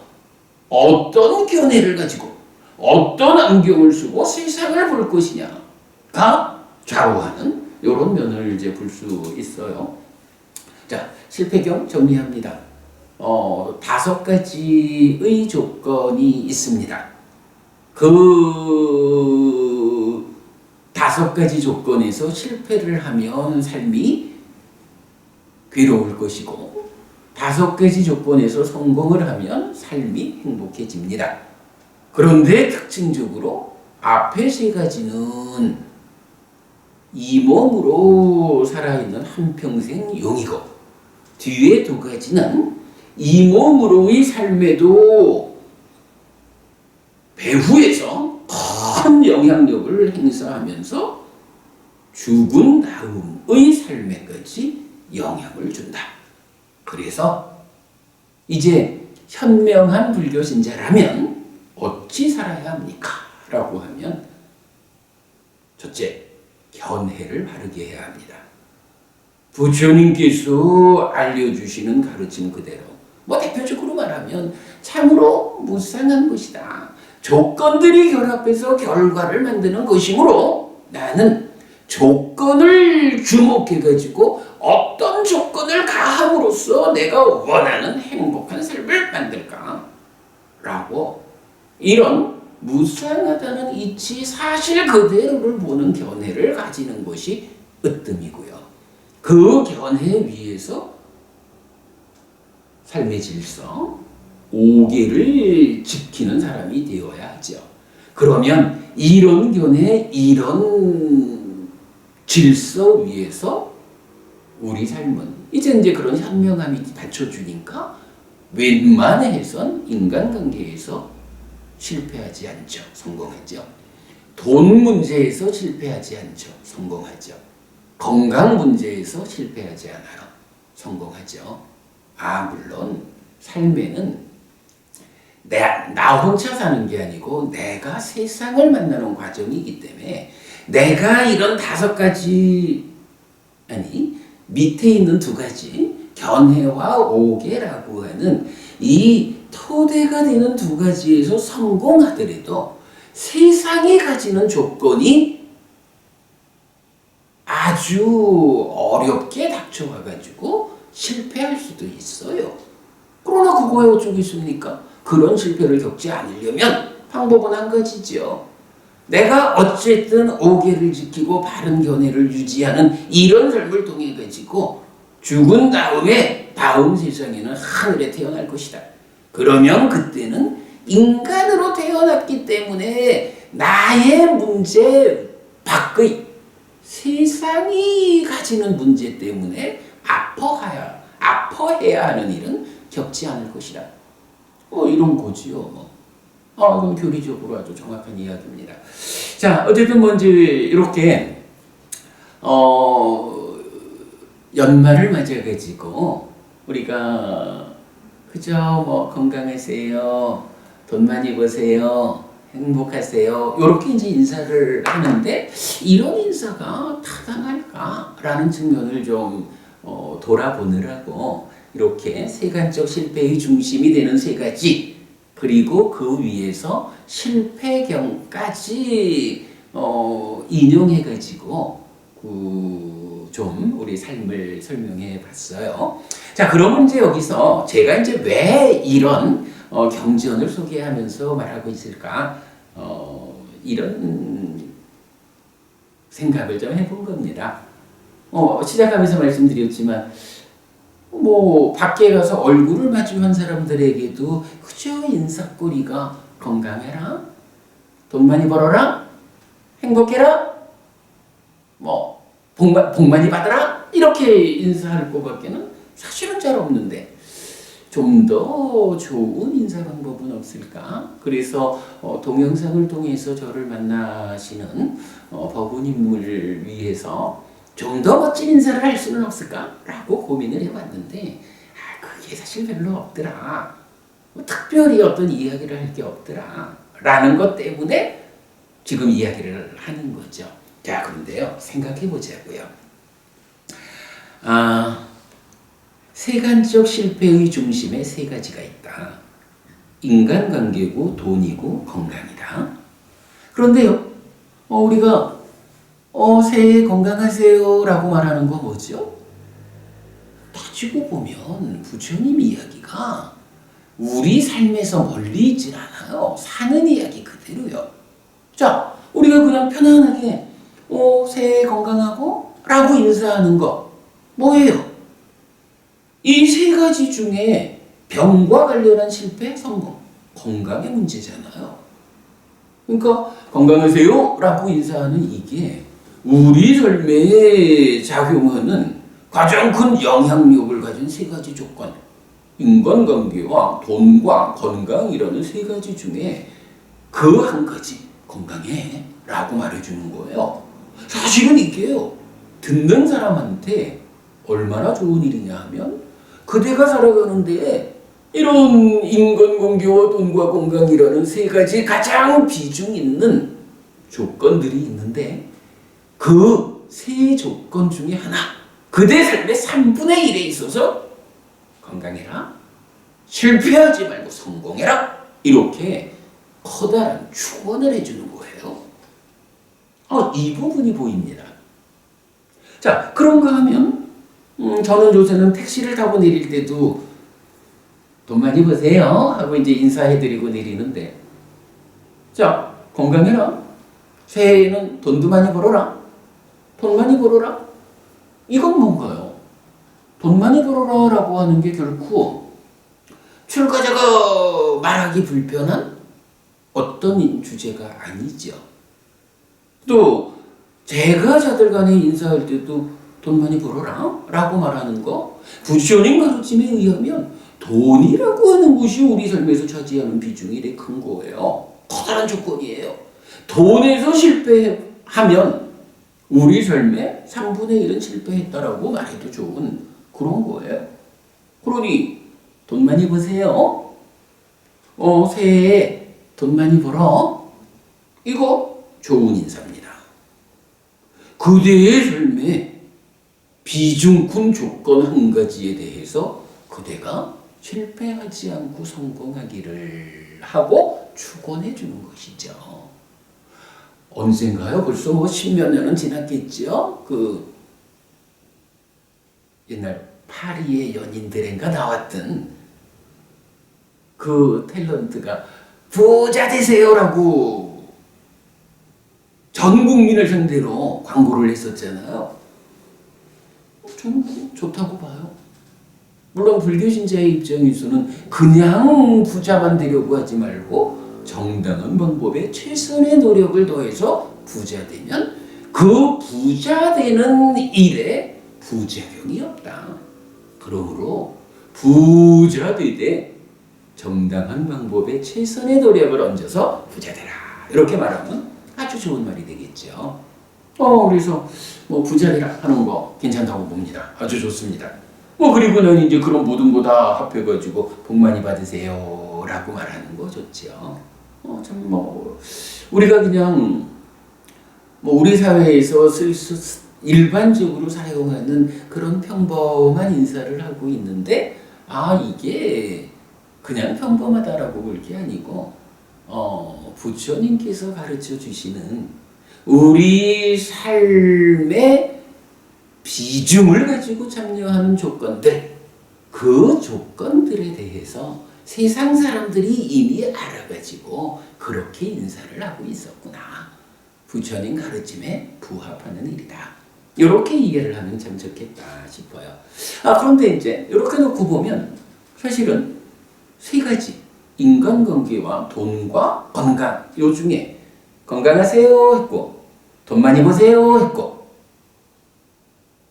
어떤 견해를 가지고 어떤 안경을 쓰고 세상을 볼 것이냐가 좌우하는 이런 면을 이제 볼 수 있어요. 자, 실패경 정리합니다. 5가지의 조건이 있습니다. 그 5가지 조건에서 실패를 하면 삶이 괴로울 것이고 5가지 조건에서 성공을 하면 삶이 행복해집니다. 그런데 특징적으로 앞에 3가지는 이 몸으로 살아있는 한평생 용이고 뒤에 2가지는 이 몸으로의 삶에도 배후에서 큰 영향력을 행사하면서 죽은 다음의 삶에까지 영향을 준다. 그래서 이제 현명한 불교 신자라면 어찌 살아야 합니까? 라고 하면 첫째, 견해를 바르게 해야 합니다. 부처님께서 알려주시는 가르침 그대로 뭐 대표적으로 말하면 참으로 무상한 것이다. 조건들이 결합해서 결과를 만드는 것이므로 나는 조건을 주목해가지고 어떤 조건을 가함으로써 내가 원하는 행복한 삶을 만들까? 라고 이런 무상하다는 이치 사실 그대로를 보는 견해를 가지는 것이 으뜸이고요. 그 견해 위에서 삶의 질서, 오계를 지키는 사람이 되어야 하죠. 그러면 이런 견해, 이런 질서 위에서 우리 삶은 이제 그런 현명함이 받쳐주니까 웬만해선 인간관계에서 실패하지 않죠. 성공하죠. 돈 문제에서 실패하지 않죠. 성공하죠. 건강 문제에서 실패하지 않아요. 성공하죠. 물론 삶에는 나 혼자 사는 게 아니고 내가 세상을 만나는 과정이기 때문에 내가 이런 5가지 밑에 있는 2가지 견해와 오계라고 하는 이 토대가 되는 2가지에서 성공하더라도 세상이 가지는 조건이 아주 어렵게 닥쳐와가지고 실패할 수도 있어요. 그러나 그거에 어쩌겠습니까? 그런 실패를 겪지 않으려면 방법은 한 가지죠. 내가 어쨌든 오계를 지키고 바른 견해를 유지하는 이런 삶을 통해 가지고 죽은 다음에 다음 세상에는 하늘에 태어날 것이다. 그러면 그때는 인간으로 태어났기 때문에 나의 문제 밖의 세상이 가지는 문제 때문에 아파해야 하는 일은 겪지 않을 것이다. 이런 거지요. 이건 교리적으로 아주 정확한 이야기입니다. 자, 어쨌든 먼저 이렇게 연말을 맞아가지고 우리가 그저 건강하세요, 돈 많이 버세요, 행복하세요, 이렇게 이제 인사를 하는데 이런 인사가 타당할까라는 측면을 좀 돌아보느라고 이렇게 세간적 실패의 중심이 되는 3가지, 그리고 그 위에서 실패경까지 인용해가지고 좀 우리 삶을 설명해 봤어요. 자, 그러면 이제 여기서 제가 이제 왜 이런 경전을 소개하면서 말하고 있을까? 이런 생각을 좀 해본 겁니다. 시작하면서 말씀드렸지만 밖에 가서 얼굴을 마주한 사람들에게도 그저 인사꼬리가 건강해라, 돈 많이 벌어라, 행복해라, 복 많이 받아라 이렇게 인사할 것밖에는 사실은 잘 없는데 좀 더 좋은 인사 방법은 없을까? 그래서 동영상을 통해서 저를 만나시는 법운인물을 위해서 좀 더 멋진 인사를 할 수는 없을까? 라고 고민을 해봤는데 그게 사실 별로 없더라. 특별히 어떤 이야기를 할 게 없더라. 라는 것 때문에 지금 이야기를 하는 거죠. 자, 그런데요, 생각해 보자고요. 세간적 실패의 중심에 3가지가 있다. 인간관계고 돈이고 건강이다. 그런데요, 우리가 새해 건강하세요 라고 말하는 거 뭐죠? 따지고 보면 부처님 이야기가 우리 삶에서 멀리 있질 않아요. 사는 이야기 그대로요. 자, 우리가 그냥 편안하게 새해 건강하고 라고 인사하는 거 뭐예요? 이 3가지 중에 병과 관련한 실패, 성공, 건강의 문제잖아요. 그러니까 건강하세요 라고 인사하는 이게 우리 삶에 작용하는 가장 큰 영향력을 가진 3가지 조건, 인간관계와 돈과 건강이라는 3가지 중에 그 한 가지, 건강해 라고 말해주는 거예요. 사실은 이게요, 듣는 사람한테 얼마나 좋은 일이냐 하면 그대가 살아가는데 이런 인간관계와 돈과 건강이라는 3가지 가장 비중 있는 조건들이 있는데 그 3 조건 중에 하나, 그대 삶의 3분의 1에 있어서 건강해라, 실패하지 말고 성공해라, 이렇게 커다란 축원을 해주는 거예요. 이 부분이 보입니다. 자, 그런가 하면 저는 요새는 택시를 타고 내릴 때도 돈 많이 버세요 하고 이제 인사해드리고 내리는데, 자, 건강해라, 새해에는 돈도 많이 벌어라, 돈 많이 벌어라, 이건 뭔가요? 돈 많이 벌어라 라고 하는 게 결코 출가자가 말하기 불편한 어떤 주제가 아니죠. 또 제가 자들 간에 인사할 때도 돈 많이 벌어라 라고 말하는 거, 부처님 가르침에 의하면 돈이라고 하는 것이 우리 삶에서 차지하는 비중이 되게 큰 거예요. 커다란 조건이에요. 돈에서 실패하면 우리 삶의 3분의 1은 실패했다라고 말해도 좋은 그런 거예요. 그러니 돈 많이 버세요. 새해에 돈 많이 벌어. 이거 좋은 인사입니다. 그대의 삶에 비중 큰 조건 한 가지에 대해서 그대가 실패하지 않고 성공하기를 하고 축원해 주는 것이죠. 언젠가요? 벌써 뭐 10몇 년은 지났겠죠? 그 옛날 파리의 연인들인가 나왔던 그 탤런트가 부자 되세요라고 전 국민을 상대로 광고를 했었잖아요. 저는 좋다고 봐요. 물론 불교 신자의 입장에서는 그냥 부자만 되려고 하지 말고 정당한 방법에 최선의 노력을 더해서 부자 되면 그 부자 되는 일에 부작용이 없다. 그러므로 부자 되되 정당한 방법에 최선의 노력을 얹어서 부자 되라. 이렇게 말하면 아주 좋은 말이 되겠죠. 그래서 뭐 부자 되라 하는 거 괜찮다고 봅니다. 아주 좋습니다. 그리고 난 이제 그런 모든 거 다 합해가지고 복 많이 받으세요 라고 말하는 거 좋죠. 우리가 그냥 우리 사회에서 일반적으로 사용하는 그런 평범한 인사를 하고 있는데, 이게 그냥 평범하다라고 볼 게 아니고, 부처님께서 가르쳐 주시는 우리 삶의 비중을 가지고 참여하는 조건들, 그 조건들에 대해서 세상 사람들이 이미 알아가지고 그렇게 인사를 하고 있었구나. 부처님 가르침에 부합하는 일이다. 이렇게 이해를 하면 참 좋겠다 싶어요. 그런데 이제 이렇게 놓고 보면 사실은 세 가지, 인간관계와 돈과 건강, 요 중에 건강하세요 했고, 돈 많이 버세요 했고,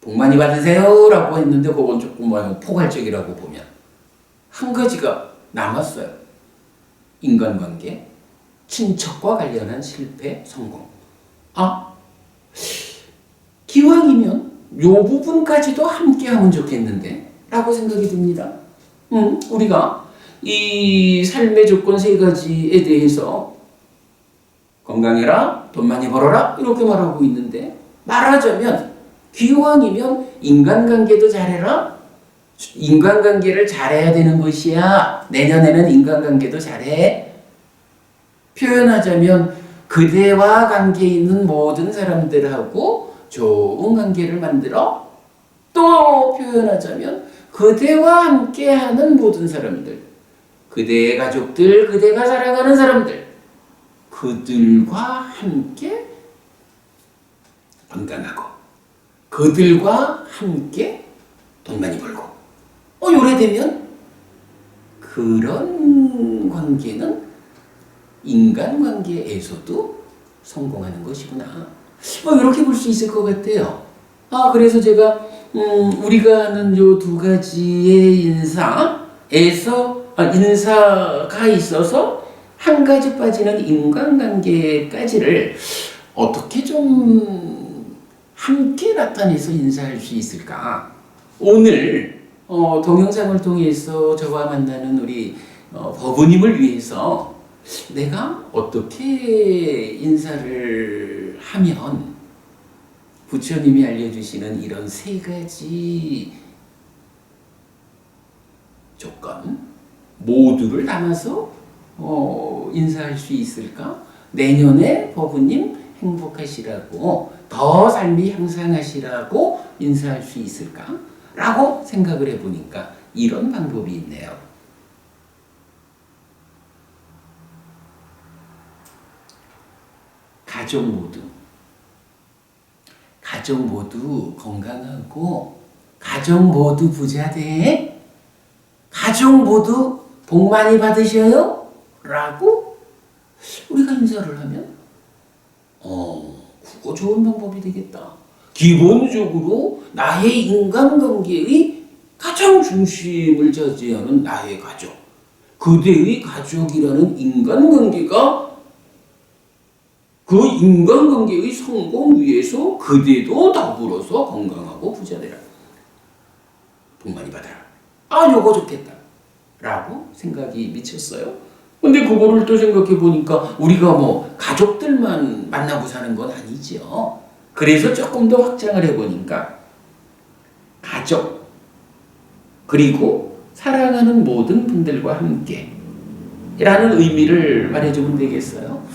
복 많이 받으세요 라고 했는데 그건 조금 포괄적이라고 보면 한 가지가 남았어요. 인간관계, 친척과 관련한 실패, 성공. 기왕이면 요 부분까지도 함께 하면 좋겠는데 라고 생각이 듭니다. 우리가 이 삶의 조건 세 가지에 대해서 건강해라, 돈 많이 벌어라 이렇게 말하고 있는데, 말하자면 기왕이면 인간관계도 잘해라, 인간관계를 잘해야 되는 것이야, 내년에는 인간관계도 잘해. 표현하자면 그대와 관계 있는 모든 사람들하고 좋은 관계를 만들어. 또 표현하자면 그대와 함께하는 모든 사람들, 그대의 가족들, 그대가 사랑하는 사람들, 그들과 함께 건강하고 그들과 함께 돈 많이 벌고, 요래 되면 그런 관계는 인간관계에서도 성공하는 것이구나. 이렇게 볼 수 있을 것 같아요. 그래서 제가 우리가 하는 요 두 가지의 인사가 있어서 한 가지 빠지는 인간관계까지를 어떻게 좀 함께 나타내서 인사할 수 있을까? 오늘 동영상을 통해서 저와 만나는 우리 법부님을 위해서 내가 어떻게 인사를 하면 부처님이 알려주시는 이런 세 가지 조건 모두를 담아서 인사할 수 있을까? 내년에 법부님 행복하시라고, 더 삶이 향상하시라고 인사할 수 있을까? 라고 생각을 해보니까 이런 방법이 있네요. 가족 모두 건강하고, 가족 모두 부자 돼, 가족 모두 복 많이 받으셔요 라고 우리가 인사를 하면 그거 좋은 방법이 되겠다. 기본적으로 나의 인간관계의 가장 중심을 차지하는 나의 가족, 그대의 가족이라는 인간관계가, 그 인간관계의 성공 위해서 그대도 더불어서 건강하고 부자 되라, 복 많이 받아라, 요거 좋겠다 라고 생각이 미쳤어요. 근데 그거를 또 생각해 보니까 우리가 뭐 가족들만 만나고 사는 건 아니죠. 그래서 조금 더 확장을 해 보니까 가족, 그리고 사랑하는 모든 분들과 함께 라는 의미를 말해주면 되겠어요.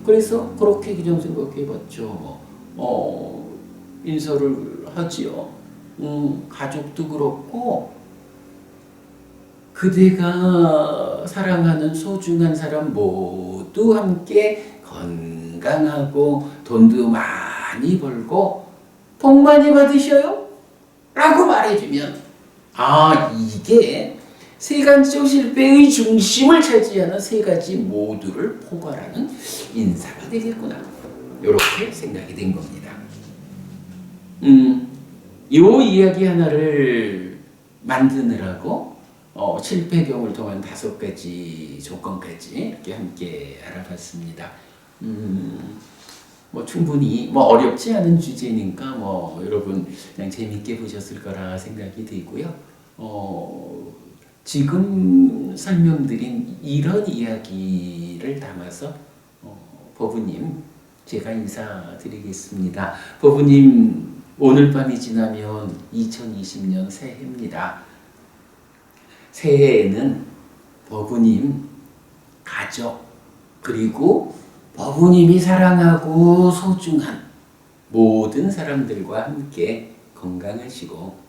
그래서 그렇게 그냥 생각해 봤죠. 인사를 하지요. 가족도 그렇고, 그대가 사랑하는 소중한 사람 모두 함께 건강하고 돈도 많이 벌고 복 많이 받으셔요 라고 말해주면, 이게 세간적 실패의 중심을 차지하는 세 가지 모두를 포괄하는 인사가 되겠구나, 이렇게 생각이 된 겁니다. 요 이야기 하나를 만드느라고 7패경을 통한 5가지 조건까지 이렇게 함께 알아봤습니다. 뭐 충분히 어렵지 않은 주제니까 여러분 그냥 재밌게 보셨을 거라 생각이 되고요. 지금 설명드린 이런 이야기를 담아서 법우님 제가 인사드리겠습니다. 법우님, 오늘 밤이 지나면 2020년 새해입니다. 새해에는 법우님, 가족, 그리고 법우님이 사랑하고 소중한 모든 사람들과 함께 건강하시고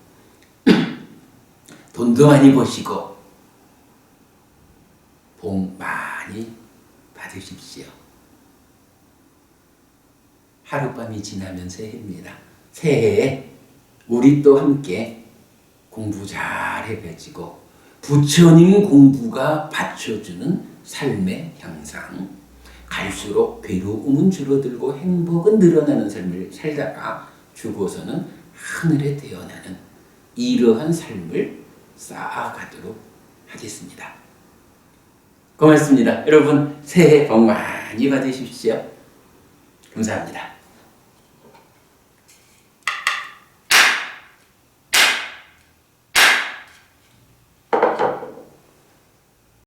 돈도 많이 버시고 복 많이 받으십시오. 하룻밤이 지나면 새해입니다. 새해에 우리 또 함께 공부 잘 해가지고 부처님 공부가 받쳐주는 삶의 향상, 갈수록 괴로움은 줄어들고 행복은 늘어나는 삶을 살다가 죽어서는 하늘에 태어나는 이러한 삶을 쌓아가도록 하겠습니다. 고맙습니다. 여러분 새해 복 많이 받으십시오. 감사합니다.